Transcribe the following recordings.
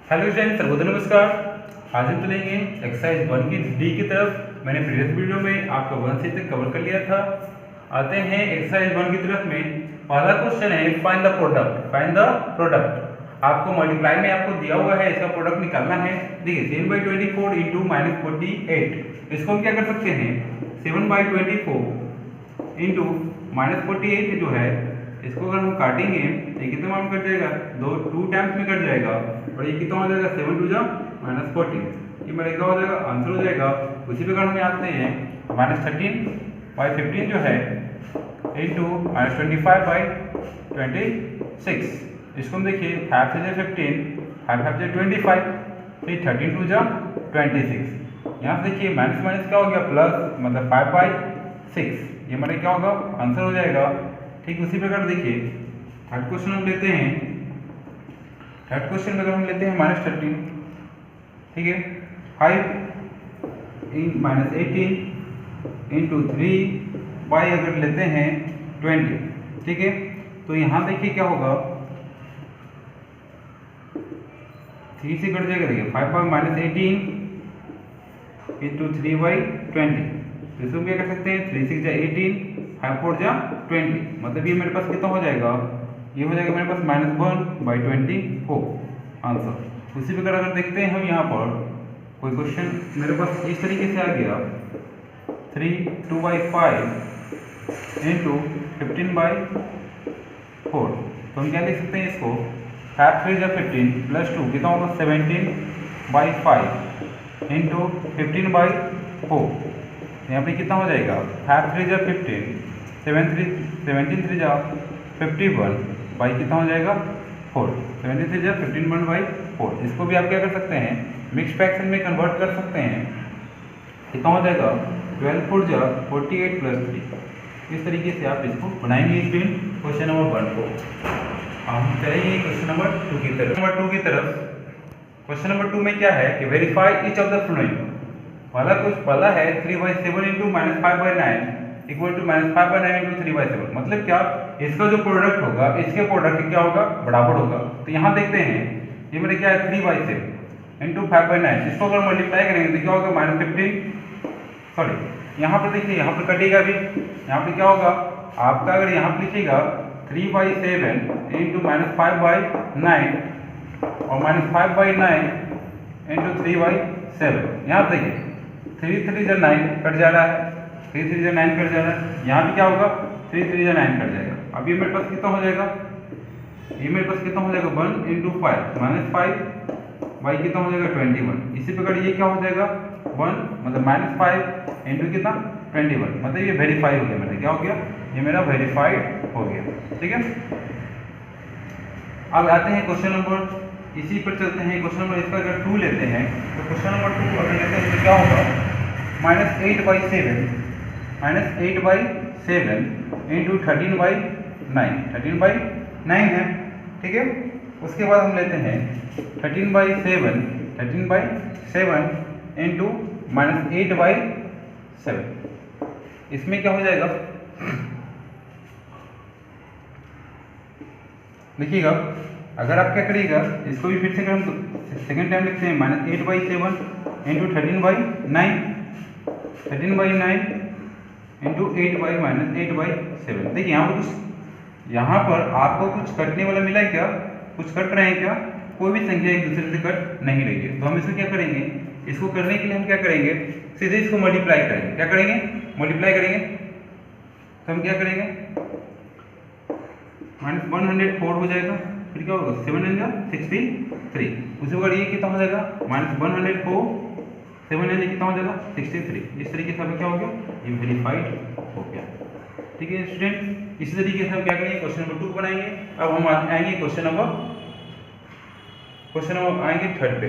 Hello student, Sarvodaya नमस्कार। आज हम चलेंगे एक्सरसाइज 1 की डी की तरफ। मैंने प्रीवियस वीडियो में आपका 1 से तक कवर कर लिया था। आते हैं एक्सरसाइज 1 की तरफ में। पहला क्वेश्चन है find the product. Find the product. आपको मल्टीप्लाई में आपको दिया हुआ है, इसका प्रोडक्ट निकालना है। देखिए 7/24 इंटू -48। इसको हम क्या कर सकते हैं, 7/24 इंटू -48 जो है, इसको अगर हम काटेंगे तो ये कितना में कट जाएगा, टू टाइम्स में कट जाएगा। और ये कितना हो जाएगा, 7 2 -14। ये मेरा क्या हो जाएगा, आंसर हो जाएगा। उसी प्रकार हम आते हैं -13/15 जो है इंटू -25/26। इसको हम देखिए 5 से 15, 5 5 से 25, फिर 13 2 26। यहाँ से देखिए माइनस माइनस क्या हो गया, प्लस, मतलब 5/6। ये हमारे क्या होगा, आंसर हो जाएगा। ठीक उसी प्रकार देखिए थर्ड क्वेश्चन हम लेते हैं। थर्ड क्वेश्चन में अगर हम लेते हैं -13, ठीक है, 5 -18 इंटू 3 अगर लेते हैं 20, ठीक है। तो यहाँ देखिए क्या होगा, 3 से कट जाएगा। देखिए 5/-18 इंटू 3/20। तो इसको क्या कर सकते हैं, 3 6 18, 5 4 20। मतलब ये मेरे पास कितना हो जाएगा, ये हो जाएगा मेरे पास -1/24 आंसर। उसी प्रकार अगर देखते हैं हम यहाँ पर कोई क्वेश्चन मेरे पास इस तरीके से आ गया, 3 2/5 इंटू 15/4। तो हम क्या लिख सकते हैं इसको, 5 3 15 प्लस 2 कितना होगा, 17/5 इंटू 15/4। यहाँ पे कितना हो जाएगा, 5 3 15, 17 3 51 बाई कितना हो जाएगा, 4। 17 3 51/4। इसको भी आप क्या कर सकते हैं, मिक्स फ्रैक्शन में कन्वर्ट कर सकते हैं। कितना हो जाएगा, 12 4 48 प्लस 3। इस तरीके से आप इसको बनाएंगे स्टूडेंट क्वेश्चन नंबर 1 को। हम चलेंगे क्वेश्चन नंबर 2 की तरफ। क्वेश्चन नंबर 2 में क्या है कि verify each of the following. पहला है 3/7 इंटू -5/9 इक्वल टू -5/9 इंटू 3/7। मतलब क्या, इसका जो प्रोडक्ट होगा इसके प्रोडक्ट क्या होगा, बराबर होगा। तो यहाँ देखते हैं, ये मेरे क्या है, 3/7 इंटू 5/9। इसको अगर मल्टीप्लाई करेंगे तो क्या होगा, -15। सॉरी, यहाँ पर देखिए, यहाँ पर कटेगा भी। यहाँ पर क्या होगा आपका, अगर यहाँ पर लिखिएगा 3/7 इंटू -5/9 और -5/9 इंटू 3/7। यहाँ पर देखिए 3 3 9 कट जा रहा है, 3 3 9 कट जा रहा है। यहाँ भी क्या होगा, 3 3 9 कट जाएगा। अब ये मेरे पास कितना हो जाएगा, ये मेरे पास कितना हो जाएगा, 1 इंटू 5 -5 बाई कितना हो जाएगा, 21। इसी प्रकार ये क्या हो जाएगा, 1 मतलब -5 इंटू कितना, 21। मतलब ये वेरीफाई हो गया मेरा, क्या हो गया, ये मेरा वेरीफाइड हो गया। ठीक है, अब आते हैं क्वेश्चन नंबर, इसी पर चलते हैं। क्वेश्चन नंबर इसका अगर 2 लेते हैं तो क्वेश्चन नंबर 2 अगर लेते हैं तो क्या होगा, -8/7 इंटू 13/9। 13/9 है, ठीक है। उसके बाद हम लेते हैं 13/7 इंटू -8/7। इसमें क्या हो जाएगा, देखिएगा, अगर आप क्या करिएगा, इसको भी फिर से अगर हम सेकेंड टाइम लिखते हैं, -8/7 इंटू 13/9 इंटू 8/-8/7। देखिए यहाँ पर आपको कुछ कटने वाला मिला है क्या, कुछ कट रहे हैं क्या, कोई भी संख्या एक दूसरे से कट नहीं रही है। तो हम इसको क्या करेंगे, इसको करने के लिए हम क्या करेंगे, सीधे इसको मल्टीप्लाई करेंगे। क्या करेंगे, मल्टीप्लाई करेंगे। तो हम क्या करेंगे, -104 हो जाएगा, फिर क्या होगा, 7 63। उसी प्रकार ये कितना हो जाएगा, -104 7 कितना हो जाएगा, 63। इस तरीके से हमें क्या हो गया, ये वेरीफाइड हो गया। ठीक है स्टूडेंट, इसी तरीके से हम क्या करेंगे, क्वेश्चन नंबर 2 बनाएंगे। अब हम आएंगे क्वेश्चन नंबर आएंगे 3rd पे।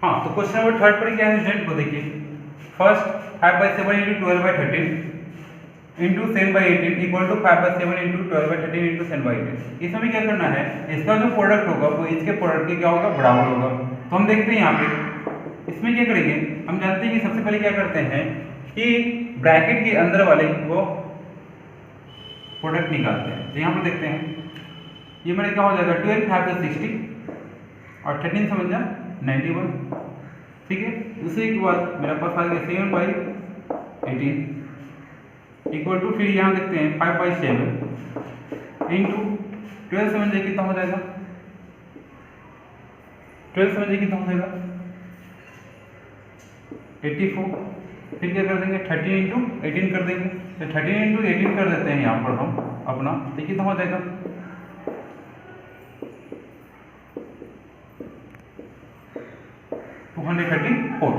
हाँ, तो क्वेश्चन नंबर 3rd पर क्या है स्टूडेंट को देखिए, first 5/7 into 12/13 into 10/18 equal to 5/7 into 12/13 into 10/18। इसमें क्या करना है, इसका जो प्रोडक्ट होगा वो इसके प्रोडक्ट के क्या होगा, बराबर होगा। तो हम देखते हैं यहाँ पे इसमें क्या करेंगे, हम जानते हैं कि सबसे पहले क्या करते हैं कि ब्रैकेट के अंदर वाले वो प्रोडक्ट निकालते हैं। तो यहाँ पर देखते हैं ये मेरे क्या हो जाएगा 12 5 60 और 13 समझ जा 91, ठीक है। उसी के बाद मेरे पास आ गया 7/18 इक्वल टू, फिर यहाँ देखते हैं 5/7 इंटू 12 समझ जाए कितना हो जाएगा, 12 समझ जाए कितना हो जाएगा 84। फिर क्या कर देंगे 13 इंटू 18 कर देंगे, तो 13 इंटू 18 कर देते हैं यहाँ पर हम अपना, तो कितना हो जाएगा 234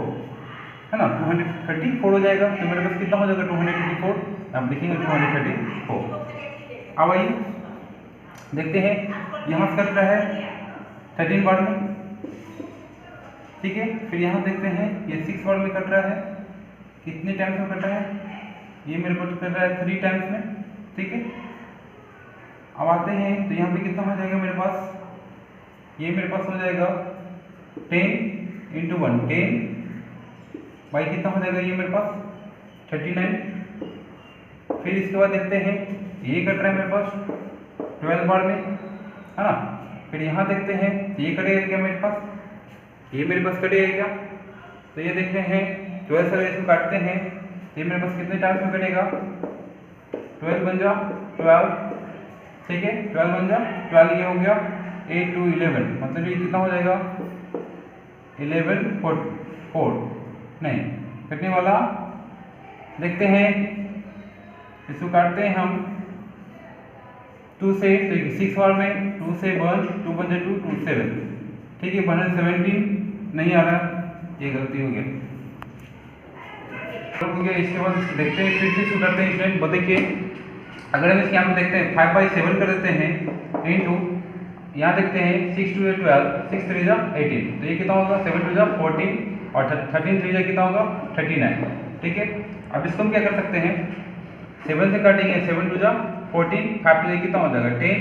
है ना, 234 हो जाएगा। तो मेरे पास कितना हो जाएगा 234, आप लिखेंगे 234। अब आइए देखते हैं यहाँ से कट रहा है 13 बार में, ठीक है। फिर यहाँ देखते हैं ये 6 बार में कट रहा है, कितने टाइम्स में कट रहा है, ये मेरे पास कट रहा है 3 टाइम्स में, ठीक है। अब आते हैं तो यहाँ पे कितना हो जाएगा मेरे पास, ये मेरे पास हो जाएगा 10 इंटू 1 10 बाई कितना हो जाएगा ये मेरे पास 39। फिर इसके बाद देखते हैं ये कट रहा है मेरे पास 12 बार में, है ना। फिर यहाँ देखते हैं ये कटेगा क्या मेरे पास, ये मेरे पास कटेगा क्या, तो ये देखते हैं 12 से इसको काटते हैं, ये मेरे पास कितने टाइम्स में कटेगा 12 बन जा 12, ठीक है 12 बन जा 12, ये हो गया 8 to 11, मतलब ये कितना हो जाएगा 11 4 नहीं कटने वाला। देखते हैं इसको काटते हैं हम 2 से, तो 6 बार में 2 से 1 2 बन जाए 2 2 7, ठीक है 117 नहीं आ रहा, ये गलती हो गया। इसके बाद देखते हैं फिर से इसको करते हैं स्टूडेंट, देखिए अगर हम इसके यहाँ पे देखते हैं 5/7 कर देते हैं इंटू यहाँ देखते हैं 6 2 12 6 3 जा 18, तो ये कितना होगा 7 2 जा 14 और 13 3 जा कितना होगा 39, ठीक है। अब इसको हम क्या कर सकते हैं 7 से काटेंगे 7 2 जा 14 5 2 जा कितना हो जाएगा 10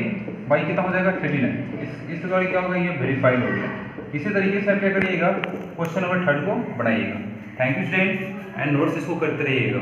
बाई कितना हो जाएगा 39, इस द्वारा क्या होगा ये वेरीफाइड हो गया। इसी तरीके से आप क्या करिएगा क्वेश्चन नंबर 3 को बढ़ाइएगा। Thank you students and notes इसको करते रहिएगा।